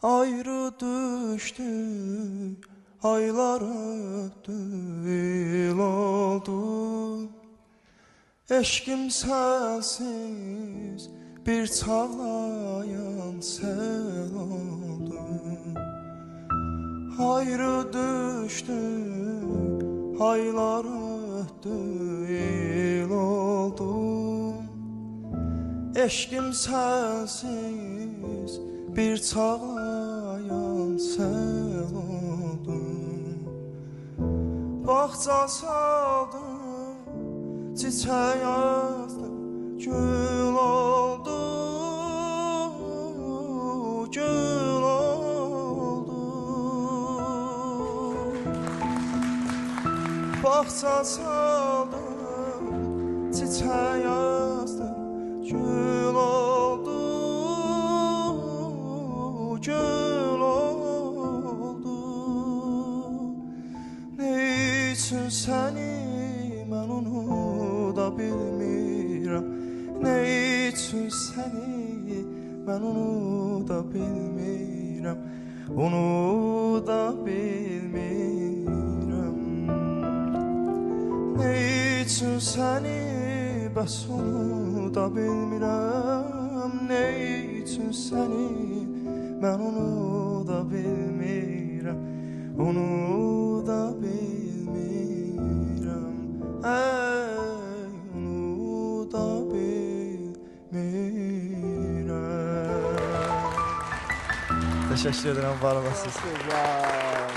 Ayrı düştük, aylar öttü, il oldu. Eşkim sensiz bir çağlayan sel oldu. Ayrı düştük, aylar öttü, il oldu. Eşkim sensiz bir çağlayan sel oldu. Bağça saldım, çiçek yazdım, gül oldu, gül oldu. Bağça saldım, çiçek yazdım, gül oldu, gül oldu. Ne üçün səni mən unuda bilmirəm, ne üçün səni mən unuda bilmirəm, unuda bilmirəm. Ne üçün səni bəs unuda bilmirəm, ne üçün səni mən unuda bilmirəm, unuda bilmirəm, ey unuda bilmirəm. Teşekkür ederim, var olasınız. Güzel.